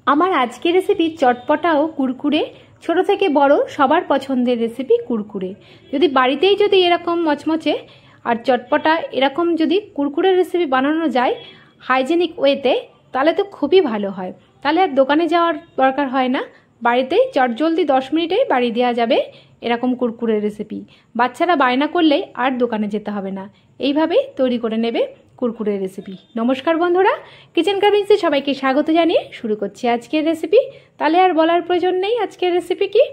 আমার আজকের রেসিপি চটপটা ও কুরকুরে, ছোট থেকে বড় সবার পছন্দের রেসিপি কুরকুরে। যদি বাড়িতেই যদি এরকম মচমচে আর চটপটা এরকম যদি কুরকুরে রেসিপি বানানো যায় হাইজেনিক ওয়েতে, তাহলে তো খুবই ভালো হয়। তাহলে আর দোকানে যাওয়ার দরকার হয় না, বাড়িতেই চটজলদি 10 মিনিটেই বাড়ি দেওয়া যাবে এরকম কুরকুরে রেসিপি। বাচ্চারা বায়না করলেই আর দোকানে যেতে হবে না, এইভাবেই তৈরি করে নেবে কুরকুরে রেসিপি। নমস্কার বন্ধুরা, কিচেন কার্ভিংসে সবাইকে স্বাগত জানিয়ে শুরু করছি আজকের রেসিপি। তাহলে আর বলার প্রয়োজন নেই আজকের রেসিপি কি,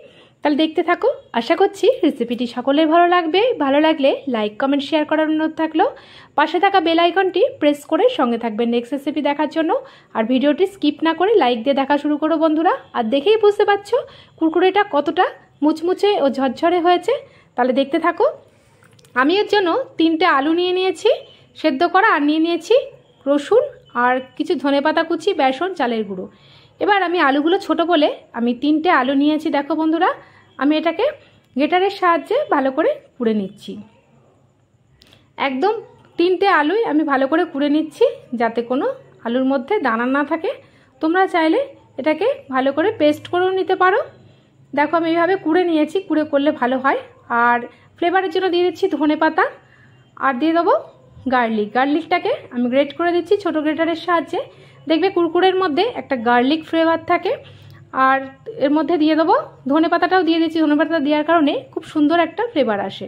তাহলে দেখতে থাকো। আশা করছি রেসিপিটি সকলের ভালো লাগবে। ভালো লাগলে লাইক কমেন্ট শেয়ার করার অনুরোধ থাকলো। পাশে থাকা বেল আইকনটি প্রেস করে সঙ্গে থাকবেন নেক্সট রেসিপি দেখার জন্য। আর ভিডিওটি স্কিপ না করে লাইক দিয়ে দেখা শুরু করো বন্ধুরা। আর দেখেই বুঝতে পারছো কুরকুরেটা কতটা মুচমুচে ও ঝরঝরে হয়েছে। তাহলে দেখতে থাকো। আমি এর জন্য 3টে আলু নিয়ে নিয়েছি সেদ্ধ করা, আর নিয়ে নিয়েছি রসুন আর কিছু ধনেপাতা কুচি, বেসন, চালের গুঁড়ো। এবার আমি আলুগুলো ছোট বলে আমি 3টে আলু নিয়েছি। দেখো বন্ধুরা, আমি এটাকে গ্রেটারের সাহায্যে ভালো করে কুড়ে নিচ্ছি। একদম 3টে আলুই আমি ভালো করে কুড়ে নিচ্ছি যাতে কোনো আলুর মধ্যে দানা না থাকে। তোমরা চাইলে এটাকে ভালো করে পেস্ট করেও নিতে পারো। দেখো আমি এইভাবে কুড়ে নিয়েছি, কুড়ে করলে ভালো হয়। আর ফ্লেভারের জন্য দিয়ে দিচ্ছি ধনেপাতা, আর দিয়ে দেবো গার্লিকটাকে আমি গ্রেট করে দিচ্ছি ছোট গ্রেটারের সাহায্যে। দেখবে কুরকুরের মধ্যে একটা গার্লিক ফ্লেভার থাকে। আর এর মধ্যে দিয়ে দেবো ধনেপাতাটাও দিয়ে দিচ্ছি, ধনেপাতা দেওয়ার কারণে খুব সুন্দর একটা ফ্লেভার আসে।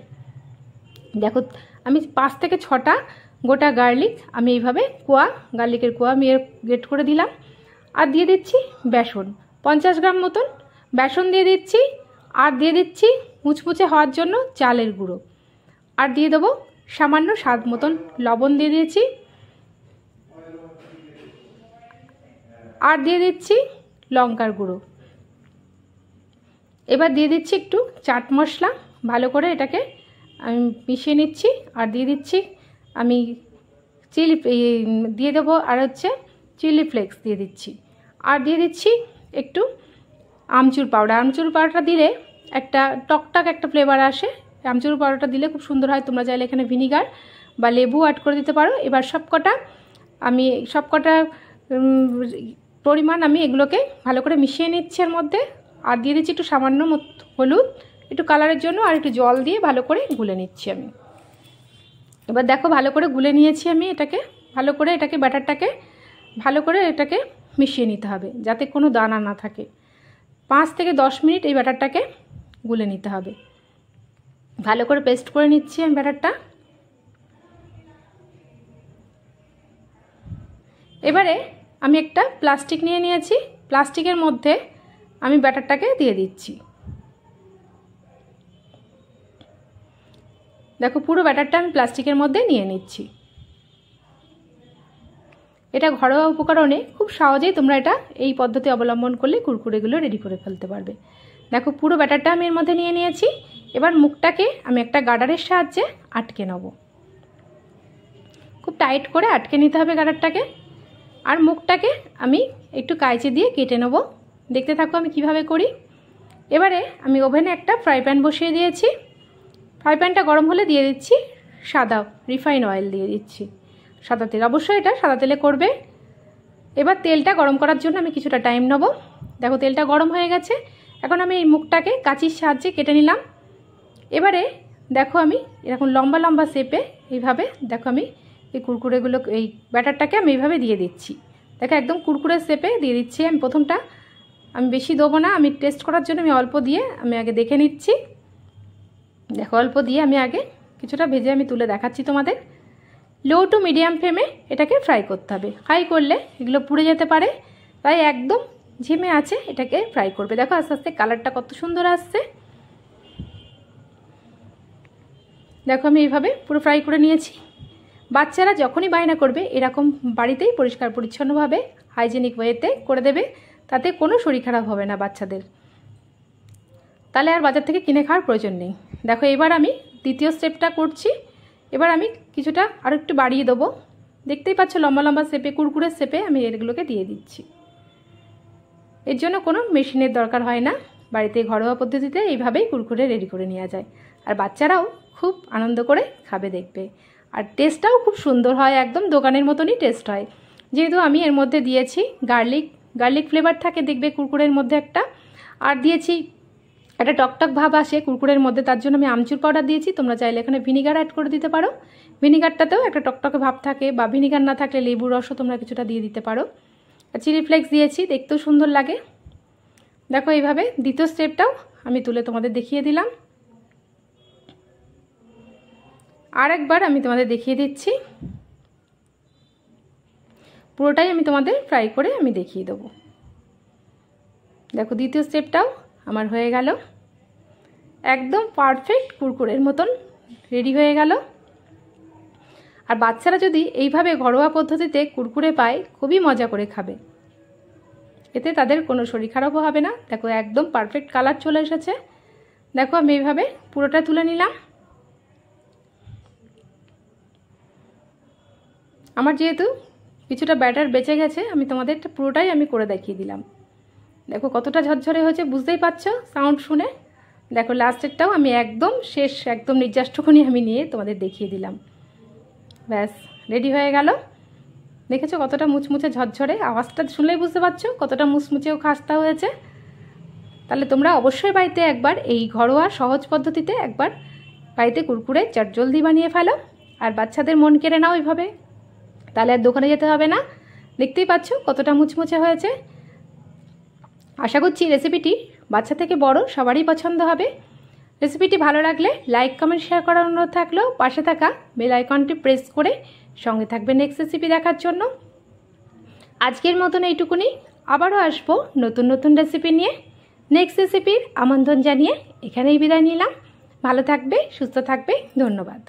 দেখো আমি 5 থেকে 6টা গোটা গার্লিক আমি এইভাবে গার্লিকের কোয়া আমি গ্রেট করে দিলাম। আর দিয়ে দিচ্ছি বেসন 50 গ্রাম মতন বেসন দিয়ে দিচ্ছি। আর দিয়ে দিচ্ছি মুচমুচে হওয়ার জন্য চালের গুঁড়ো। আর দিয়ে দেবো সামান্য স্বাদ মতন লবণ দিয়ে দিয়েছি। আর দিয়ে দিচ্ছি লঙ্কার গুঁড়ো। এবার দিয়ে দিচ্ছি একটু চাট মশলা, ভালো করে এটাকে আমি মিশিয়ে নিচ্ছি। আর দিয়ে দিচ্ছি আমি দিয়ে দেবো আর চিলি ফ্লেক্স দিয়ে দিচ্ছি। আর দিয়ে দিচ্ছি একটু আমচুর পাউডারটা দিলে একটা টকটক একটা ফ্লেভার আসে। আমচুর পাউডারটা দিলে খুব সুন্দর হয়। তোমরা চাইলে এখানে ভিনিগার বা লেবু অ্যাড করে দিতে পারো। এবার সবকটা পরিমাণ আমি এগুলোকে ভালো করে মিশিয়ে নিচ্ছি এর মধ্যে। আর দিয়ে দিচ্ছি একটু সামান্য হলুদ, একটু কালারের জন্য, আর একটু জল দিয়ে ভালো করে গুলে নিচ্ছি আমি। এবার দেখো ভালো করে গুলে নিয়েছি আমি এটাকে। ভালো করে এটাকে ব্যাটারটাকে ভালো করে এটাকে মিশিয়ে নিতে হবে যাতে কোনো দানা না থাকে। 5 থেকে 10 মিনিট এই ব্যাটারটাকে গুলে নিতে হবে। ভালো করে পেস্ট করে নিচ্ছি আমি ব্যাটারটা। এবারে আমি একটা প্লাস্টিক নিয়ে নিয়েছি, প্লাস্টিকের মধ্যে আমি ব্যাটারটাকে দিয়ে দিচ্ছি। দেখো পুরো ব্যাটারটা আমি প্লাস্টিকের মধ্যে নিয়ে নিচ্ছি। এটা ঘরোয়া উপকরণে খুব সহজেই তোমরা এটা এই পদ্ধতি অবলম্বন করলে কুরকুরেগুলো রেডি করে ফেলতে পারবে। দেখো পুরো ব্যাটারটা আমি এর মধ্যে নিয়ে নিয়েছি। এবার মুখটাকে আমি একটা গার্ডারের সাহায্যে আটকে নেব। খুব টাইট করে আটকে নিতে হবে গার্ডারটাকে। আর মুখটাকে আমি একটু কাঁচি দিয়ে কেটে নেব। দেখতে থাকো আমি কিভাবে করি। এবারে আমি ওভেনে একটা ফ্রাই প্যান বসিয়ে দিয়েছি। ফ্রাই প্যানটা গরম হলে দিয়ে দিচ্ছি সাদা রিফাইন অয়েল দিয়ে দিচ্ছি। সাদা তেল, অবশ্যই এটা সাদা তেলে করবে। এবার তেলটা গরম করার জন্য আমি কিছুটা টাইম নেব। দেখো তেলটা গরম হয়ে গেছে। এখন আমি এই মুখটাকে কাঁচির সাহায্যে কেটে নিলাম। এবারে দেখো আমি এরকম লম্বা লম্বা শেপে এইভাবে দেখো আমি এই কুরকুরেগুলো এই ব্যাটারটাকে আমি এইভাবে দিয়ে দিচ্ছি। দেখো একদম কুরকুরে শেপে দিয়ে দিচ্ছি। আমি প্রথমটা আমি বেশি দেবো না, আমি টেস্ট করার জন্য আমি অল্প দিয়ে আমি আগে দেখে নিচ্ছি। দেখো অল্প দিয়ে আমি আগে কিছুটা ভেজে আমি তুলে দেখাচ্ছি তোমাদের। লো টু মিডিয়াম ফ্লেমে এটাকে ফ্রাই করতে হবে। ফ্রাই করলে এগুলো পুড়ে যেতে পারে, তাই একদম ঝিমে আছে এটাকে ফ্রাই করবে। দেখো আস্তে আস্তে কালারটা কত সুন্দর আসছে। দেখো আমি এইভাবে পুরো ফ্রাই করে নিয়েছি। বাচ্চারা যখনই বায়না করবে এরকম বাড়িতেই পরিষ্কার পরিচ্ছন্নভাবে হাইজেনিক ওয়েতে করে দেবে, তাতে কোনো শরীর খারাপ হবে না বাচ্চাদের। তাহলে আর বাজার থেকে কিনে খাওয়ার প্রয়োজন নেই। দেখো এবার আমি দ্বিতীয় স্টেপটা করছি। এবার আমি কিছুটা আরও একটু বাড়িয়ে দেবো। দেখতেই পাচ্ছ লম্বা লম্বা শেপে কুরকুরের শেপে আমি এগুলোকে দিয়ে দিচ্ছি। এর জন্য কোনো মেশিনের দরকার হয় না, বাড়িতে ঘরোয়া পদ্ধতিতে এইভাবেই কুরকুরে রেডি করে নেওয়া যায়। আর বাচ্চারাও খুব আনন্দ করে খাবে দেখবে। আর টেস্টটাও খুব সুন্দর হয়, একদম দোকানের মতনই টেস্ট হয়। যেহেতু আমি এর মধ্যে দিয়েছি গার্লিক গার্লিক ফ্লেভার থাকে দেখবে কুরকুরের মধ্যে একটা। আর দিয়েছি একটা টকটক ভাব আসে কুরকুরের মধ্যে, তার জন্য আমি আমচুর পাউডার দিয়েছি। তোমরা চাইলে এখানে ভিনিগার অ্যাড করে দিতে পারো, ভিনিগারটাতেও একটা টকটকে ভাব থাকে, বা ভিনিগার না থাকলে লেবুর রসও তোমরা কিছুটা দিয়ে দিতে পারো। আর চিলি ফ্লেক্স দিয়েছি, দেখতেও সুন্দর লাগে। দেখো এইভাবে দ্বিতীয় স্টেপটাও আমি তুলে তোমাদের দেখিয়ে দিলাম। আর একবার আমি তোমাদের দেখিয়ে দিচ্ছি, পুরোটাই আমি তোমাদের ফ্রাই করে আমি দেখিয়ে দেবো। দেখো দ্বিতীয় স্টেপটাও আমার হয়ে গেল, একদম পারফেক্ট কুরকুরের মতন রেডি হয়ে গেল। আর বাচ্চারা যদি এইভাবে ঘরোয়া পদ্ধতিতে কুরকুরে পায় খুবই মজা করে খাবে, এতে তাদের কোনো শরীর খারাপও হবে না। দেখো একদম পারফেক্ট কালার চলে এসেছে। দেখো আমি এইভাবে পুরোটা তুলে নিলাম। আমার যেহেতু কিছুটা ব্যাটার বেঁচে গেছে, আমি তোমাদের পুরোটাই আমি করে দেখিয়ে দিলাম। দেখো কতটা ঝরঝরে হয়েছে, বুঝতেই পারছো সাউন্ড শুনে। দেখো লাস্টেরটাও আমি একদম শেষ, একদম নির্যাষ্টখানি আমি নিয়ে তোমাদের দেখিয়ে দিলাম। ব্যাস রেডি হয়ে গেল। দেখেছো কতটা মুচমুচে ঝরঝরে, আওয়াজটা শুনলেই বুঝতে পারছো কতটা মুচমুচেও খাস্তা হয়েছে। তাহলে তোমরা অবশ্যই বাড়িতে একবার এই ঘরোয়া সহজ পদ্ধতিতে একবার বাড়িতে কুরকুরে চটজলদি বানিয়ে ফেলো, আর বাচ্চাদের মন কেড়ে নাও এইভাবে, তাহলে আর দোকানে যেতে হবে না। দেখতেই পাচ্ছ কতটা মুচমুচে হয়েছে। আশা করছি রেসিপিটি বাচ্চা থেকে বড় সবারই পছন্দ হবে। রেসিপিটি ভালো লাগলে লাইক কমেন্ট শেয়ার করার অনুরোধ থাকলেও পাশে থাকা বেল আইকনটি প্রেস করে সঙ্গে থাকবে নেক্সট রেসিপি দেখার জন্য। আজকের মতন এইটুকুনি, আবারও আসবো নতুন নতুন রেসিপি নিয়ে। নেক্সট রেসিপির আমন্ত্রণ জানিয়ে এখানেই বিদায় নিলাম। ভালো থাকবে, সুস্থ থাকবে, ধন্যবাদ।